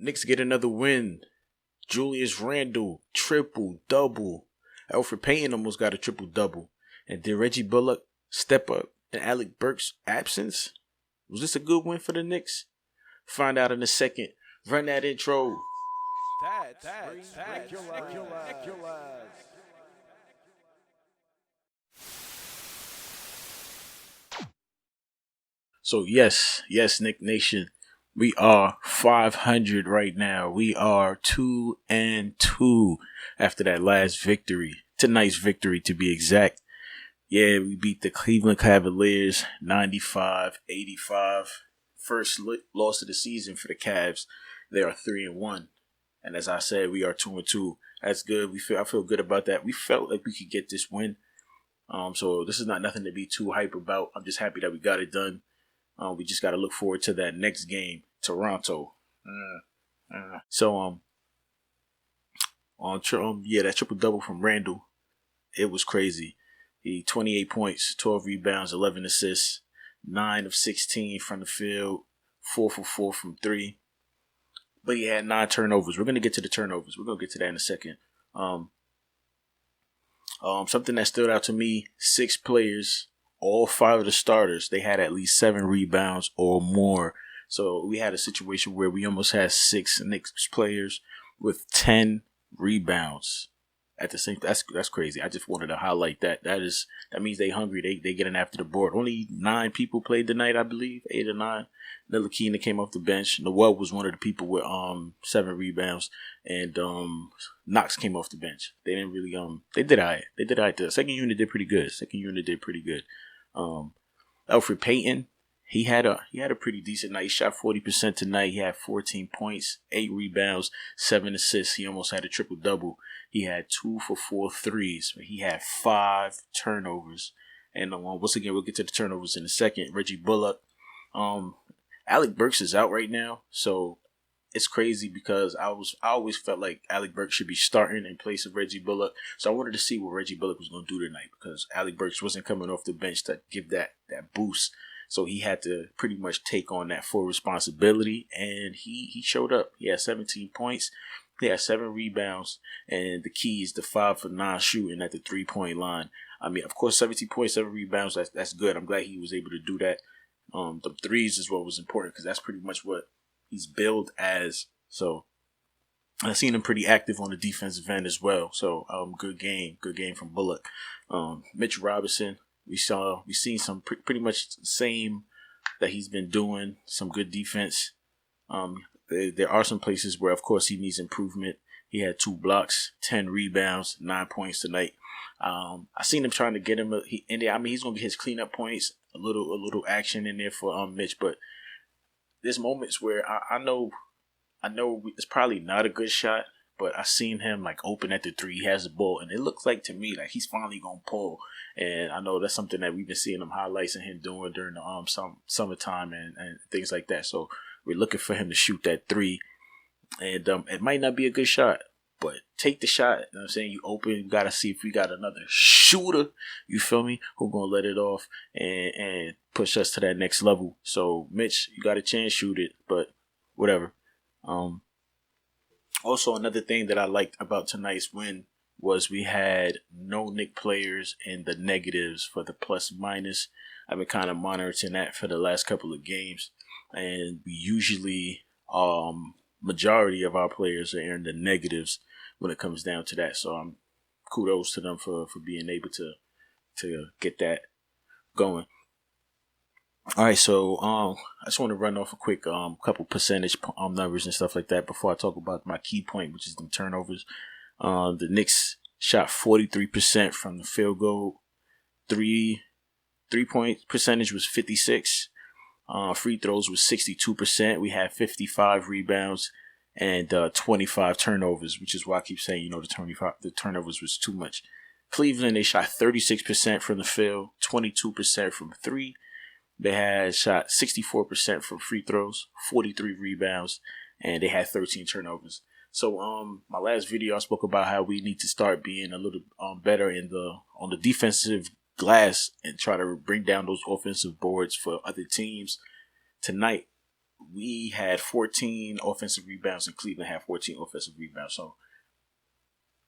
Knicks get another win. Julius Randle, triple double. Elfrid Payton almost got a triple double. And did Reggie Bullock step up in Alec Burks' absence? Was this a good win for the Knicks? Find out in a second. Run that intro. So yes, Nick Nation. We are 500 right now. We are 2-2 after that last victory. Tonight's victory, to be exact. Yeah, we beat the Cleveland Cavaliers 95-85. First loss of the season for the Cavs. They are 3-1. And as I said, we are 2-2. That's good. I feel good about that. We felt like we could get this win. So this is not nothing to be too hype about. I'm just happy that we got it done. We just got to look forward to that next game, Toronto. That triple double from Randle, it was crazy. He 28 points, 12 rebounds, 11 assists, 9 of 16 from the field, 4 for 4 from 3. But he had 9 turnovers. We're gonna get to the turnovers. We're gonna get to that in a second. Something that stood out to me: 6 players. All 5 of the starters, they had at least 7 rebounds or more. So we had a situation where we almost had 6 Knicks players with 10 rebounds at the same. That's crazy. I just wanted to highlight that. That means they hungry. They getting after the board. Only 9 people played tonight, I believe, 8 or 9. Ntilikina came off the bench. Noel was one of the people with 7 rebounds, and Knox came off the bench. They didn't really they did alright. The second unit did pretty good. Elfrid Payton, he had a pretty decent night. He shot 40% tonight. He had 14 points, 8 rebounds, 7 assists. He almost had a triple double. He had 2 for 4 threes. He had 5 turnovers. And once again, we'll get to the turnovers in a second. Reggie Bullock, Alec Burks is out right now, so it's crazy because I always felt like Alec Burks should be starting in place of Reggie Bullock. So I wanted to see what Reggie Bullock was going to do tonight because Alec Burks wasn't coming off the bench to give that boost. So he had to pretty much take on that full responsibility, and he showed up. He had 17 points. He had 7 rebounds, and the key is the 5 for 9 shooting at the 3-point line. I mean, of course, 17 points, 7 rebounds, that's good. I'm glad he was able to do that. The threes is what was important because that's pretty much what he's billed as. So I've seen him pretty active on the defensive end as well. So good game from Bullock. Mitch Robinson, we've seen some pretty much the same that he's been doing. Some good defense. There are some places where, of course, he needs improvement. He had 2 blocks, 10 rebounds, 9 points tonight. I seen him trying to get him. He's gonna get his cleanup points, a little action in there for Mitch. But there's moments where I know it's probably not a good shot, but I seen him like open at the 3. He has the ball, and it looks like to me like he's finally gonna pull. And I know that's something that we've been seeing him highlights and him doing during the summertime and things like that. So we're looking for him to shoot that 3, and it might not be a good shot. But take the shot. You know what I'm saying? You open, you got to see if we got another shooter, you feel me, who going to let it off and push us to that next level. So, Mitch, you got a chance, shoot it, but whatever. Also, another thing that I liked about tonight's win was we had no Knick players in the negatives for the plus minus. I've been kind of monitoring that for the last couple of games. And we usually, majority of our players are in the negatives when it comes down to that. So kudos to them for being able to get that going. All right, so I just want to run off a quick couple percentage numbers and stuff like that before I talk about my key point, which is the turnovers. The Knicks shot 43% from the field goal. 3-point percentage was 56. Free throws was 62%. We had 55 rebounds and 25 turnovers, which is why I keep saying, the turnovers was too much. Cleveland, they shot 36% from the field, 22% from 3. They had shot 64% from free throws, 43 rebounds, and they had 13 turnovers. So my last video, I spoke about how we need to start being a little better on the defensive glass and try to bring down those offensive boards for other teams. Tonight, we had 14 offensive rebounds and Cleveland had 14 offensive rebounds. So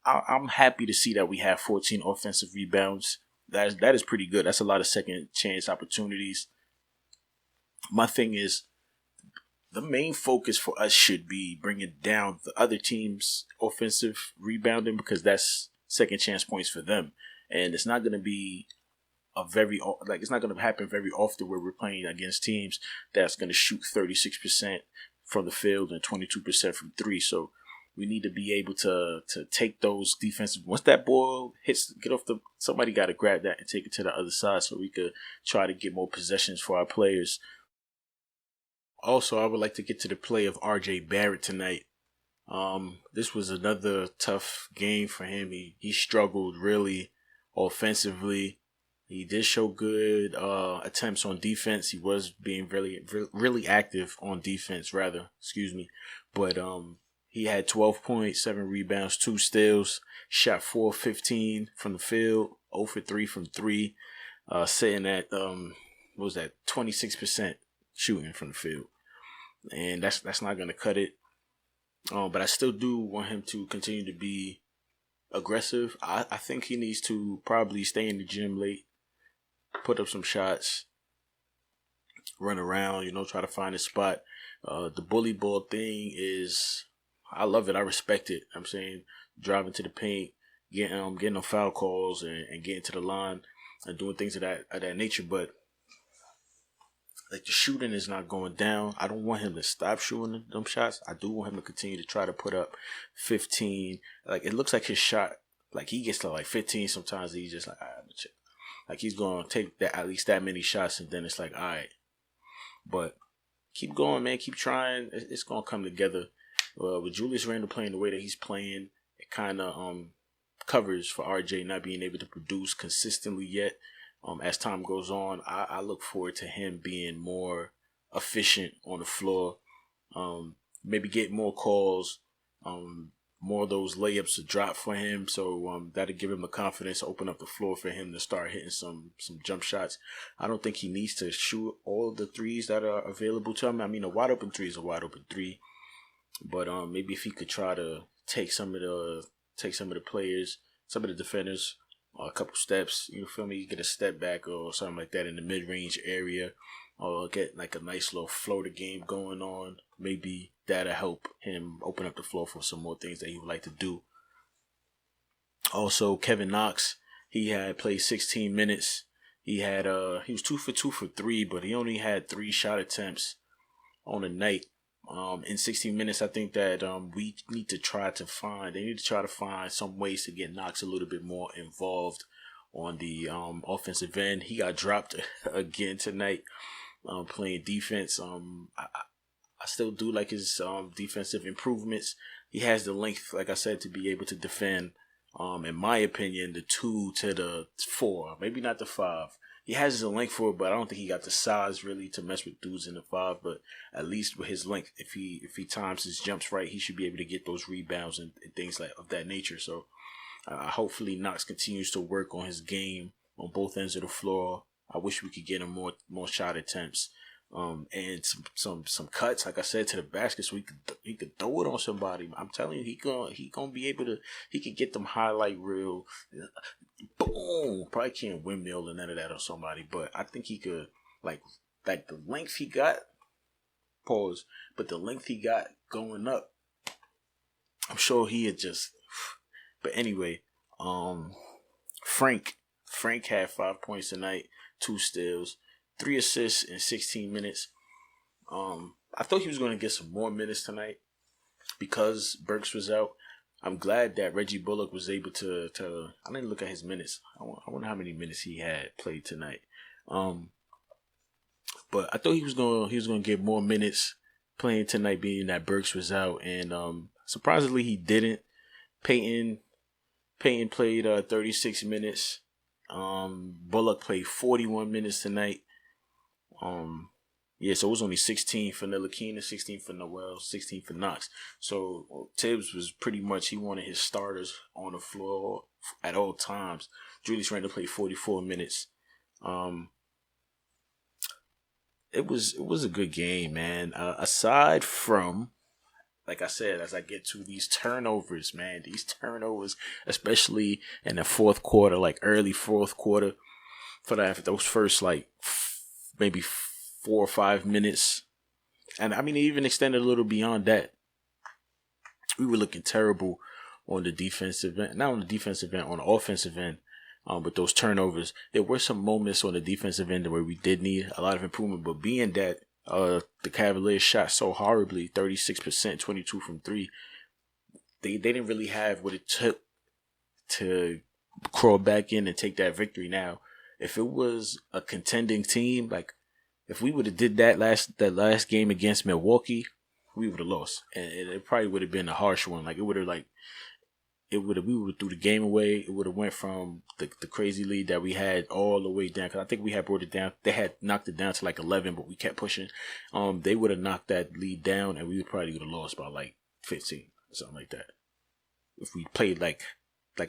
I'm happy to see that we have 14 offensive rebounds. That is pretty good. That's a lot of second chance opportunities. My thing is, the main focus for us should be bringing down the other team's offensive rebounding, because that's second chance points for them. And it's not going to be it's not going to happen very often where we're playing against teams that's going to shoot 36% from the field and 22% from three. So we need to be able to take those defensive. Once that ball hits, somebody got to grab that and take it to the other side so we could try to get more possessions for our players. Also, I would like to get to the play of R.J. Barrett tonight. This was another tough game for him. He struggled really offensively. He did show good attempts on defense. He was being really active on defense, But he had 12 points, 7 rebounds, 2 steals, shot 4-15 from the field, 0 for 3 from 3, sitting at 26% shooting from the field. And that's not going to cut it. But I still do want him to continue to be aggressive. I think he needs to probably stay in the gym late, put up some shots, run around, try to find a spot. The bully ball thing is, I love it. I respect it. I'm saying driving to the paint, getting on foul calls and getting to the line and doing things of that nature. But like, the shooting is not going down. I don't want him to stop shooting them shots. I do want him to continue to try to put up 15. Like, it looks like his shot, like, he gets to like 15 sometimes. He's just like, all right, like, he's going to take that at least that many shots, and then it's like, all right. But keep going, man. Keep trying. It's going to come together. With Julius Randle playing the way that he's playing, it kind of covers for RJ not being able to produce consistently yet. As time goes on, I look forward to him being more efficient on the floor. Maybe get more calls, more of those layups to drop for him. So that'll give him the confidence to open up the floor for him to start hitting some jump shots. I don't think he needs to shoot all of the threes that are available to him. I mean, a wide open three is a wide open three. But maybe if he could try to take some of the players, some of the defenders, a couple steps, you feel me? You get a step back or something like that in the mid-range area, or get like a nice little floater game going on. Maybe that'll help him open up the floor for some more things that he would like to do. Also, Kevin Knox, he had played 16 minutes. He was 2 for 2 for 3, but he only had 3 shot attempts on the night. In 16 minutes, I think that they need to try to find some ways to get Knox a little bit more involved on the offensive end. He got dropped again tonight playing defense. I still do like his defensive improvements. He has the length, like I said, to be able to defend, in my opinion, the 2 to the 4, maybe not the 5. He has the length for it, but I don't think he got the size really to mess with dudes in the 5. But at least with his length, if he times his jumps right, he should be able to get those rebounds and things like of that nature. So hopefully Knox continues to work on his game on both ends of the floor. I wish we could get him more shot attempts, and some cuts, like I said, to the basket, so he could throw it on somebody. I'm telling you, he gonna be able to. He could get them highlight reel. Boom! Probably can't windmill or none of that on somebody, but I think he could, like the length he got. Pause. But the length he got going up, I'm sure he had just. But anyway, Frank had 5 points tonight, 2 steals, 3 assists in 16 minutes. I thought he was going to get some more minutes tonight because Burks was out. I'm glad that Reggie Bullock was able to I didn't look at his minutes. I wonder how many minutes he had played tonight. But I thought he was going to get more minutes playing tonight, being that Burks was out, and surprisingly he didn't. Peyton played 36 minutes. Bullock played 41 minutes tonight. So it was only 16 for Ntilikina, 16 for Noel, 16 for Knox. So Tibbs was pretty much, he wanted his starters on the floor at all times. Julius Randle played 44 minutes. it was a good game, man. Aside from, like I said, as I get to these turnovers, man, these turnovers, especially in the fourth quarter, like early fourth quarter, for those first like maybe 4 or 5 minutes, and I mean it even extended a little beyond that. We were looking terrible on the defensive end, not on the defensive end, on the offensive end. With those turnovers, there were some moments on the defensive end where we did need a lot of improvement. But being that the Cavaliers shot so horribly, 36%, 22 from three, they didn't really have what it took to crawl back in and take that victory. Now, if it was a contending team, like if we would have did that last game against Milwaukee, we would have lost, and it probably would have been a harsh one. Like we would have threw the game away. It would have went from the crazy lead that we had all the way down. Because I think we had brought it down. They had knocked it down to like 11, but we kept pushing. They would have knocked that lead down, and we would probably would have lost by like 15 or something like that. If we played like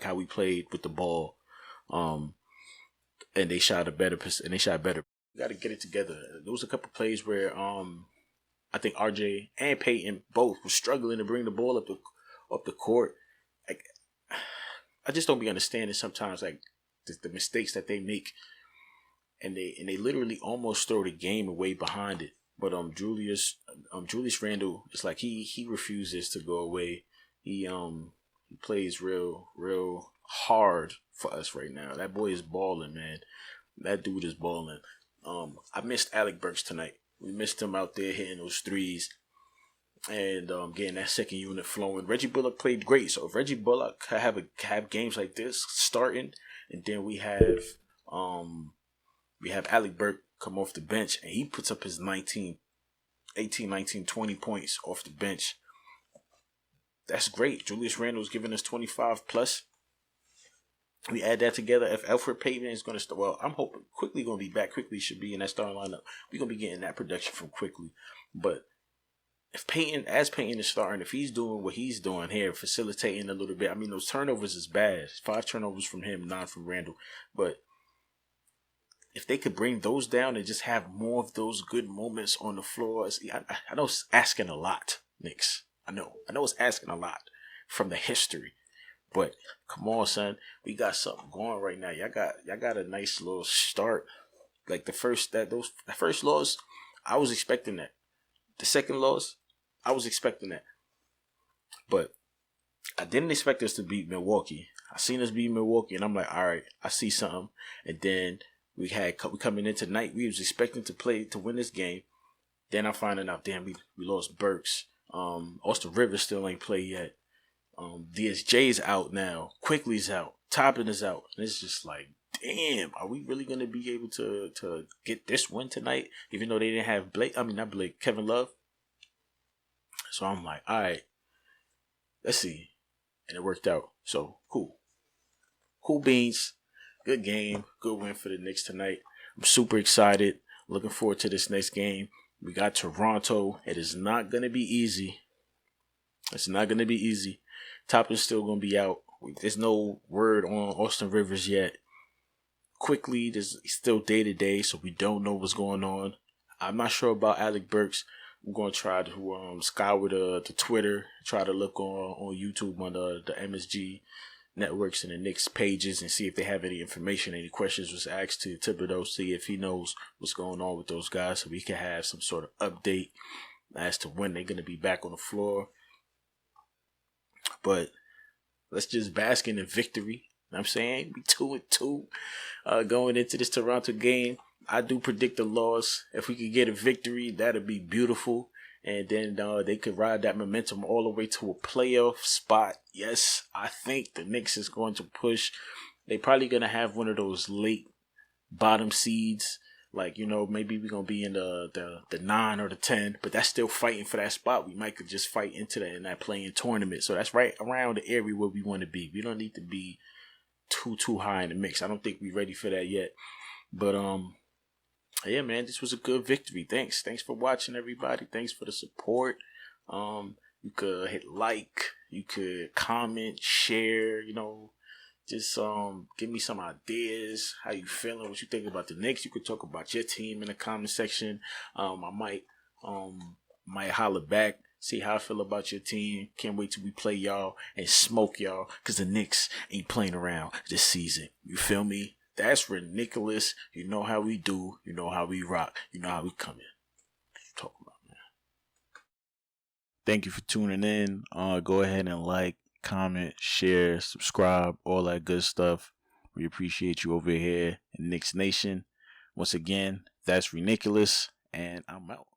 how we played with the ball, and they shot better. We got to get it together. There was a couple plays where I think RJ and Peyton both were struggling to bring the ball up the court. Like, I just don't be understanding sometimes like the mistakes that they make, and they literally almost throw the game away behind it. But Julius Randle, it's like he refuses to go away. He plays real hard for us right now. That boy is balling, man. That dude is balling. I missed Alec Burks tonight. We missed him out there hitting those threes and getting that second unit flowing. Reggie Bullock played great. So if Reggie Bullock have games like this starting, and then we have Alec Burks come off the bench and he puts up his 18, 19, 20 points off the bench. That's great. Julius Randle's giving us 25 plus. We add that together. If Elfrid Payton is going to start, well, I'm hoping Quickly going to be back. Quickly should be in that starting lineup. We're going to be getting that production from Quickly. But if Payton is starting, if he's doing what he's doing here, facilitating a little bit, I mean, those turnovers is bad. 5 turnovers from him, 9 from Randle. But if they could bring those down and just have more of those good moments on the floor, I know it's asking a lot, Knicks. I know it's asking a lot from the history. But come on, son, we got something going right now. Y'all got a nice little start. Like the first loss, I was expecting that. The second loss, I was expecting that. But I didn't expect us to beat Milwaukee. I seen us beat Milwaukee, and I'm like, all right, I see something. And then we coming in tonight. We was expecting to win this game. Then I'm finding out, damn, we lost Burks. Austin Rivers still ain't played yet. DSJ's out now. Quickly's out. Toppin is out. And it's just like, damn, are we really going to be able to get this win tonight? Even though they didn't have Kevin Love. So I'm like, all right, let's see. And it worked out. So, cool. Cool beans. Good game. Good win for the Knicks tonight. I'm super excited. Looking forward to this next game. We got Toronto. It is not going to be easy. It's not going to be easy. Toppin's still going to be out. There's no word on Austin Rivers yet. Quickly, there's still day-to-day, so we don't know what's going on. I'm not sure about Alec Burks. I'm going to try to scour the Twitter, try to look on YouTube on the MSG networks and the Knicks pages and see if they have any information, any questions was asked to Thibodeau, see if he knows what's going on with those guys so we can have some sort of update as to when they're going to be back on the floor. But let's just bask in the victory. You know what I'm saying? We 2-2 going into this Toronto game. I do predict a loss. If we could get a victory, that'd be beautiful. And then they could ride that momentum all the way to a playoff spot. Yes, I think the Knicks is going to push. They're probably going to have one of those late bottom seeds. Like, maybe we're going to be in the 9 or the 10. But that's still fighting for that spot. We might could just fight into that in that playing tournament. So that's right around the area where we want to be. We don't need to be too high in the mix. I don't think we're ready for that yet. But yeah, man, this was a good victory. Thanks for watching, everybody. Thanks for the support. You could hit like, you could comment, share, Just give me some ideas. How you feeling? What you think about the Knicks? You could talk about your team in the comment section. I might holler back. See how I feel about your team. Can't wait till we play y'all and smoke y'all. Cause the Knicks ain't playing around this season. You feel me? That's ReKNICKulous. You know how we do. You know how we rock. You know how we come in. What you talking about, man? Thank you for tuning in. Go ahead and like, comment, share, subscribe, all that good stuff. We appreciate you over here in Knicks Nation. Once again, that's ReKNICKulous, and I'm out.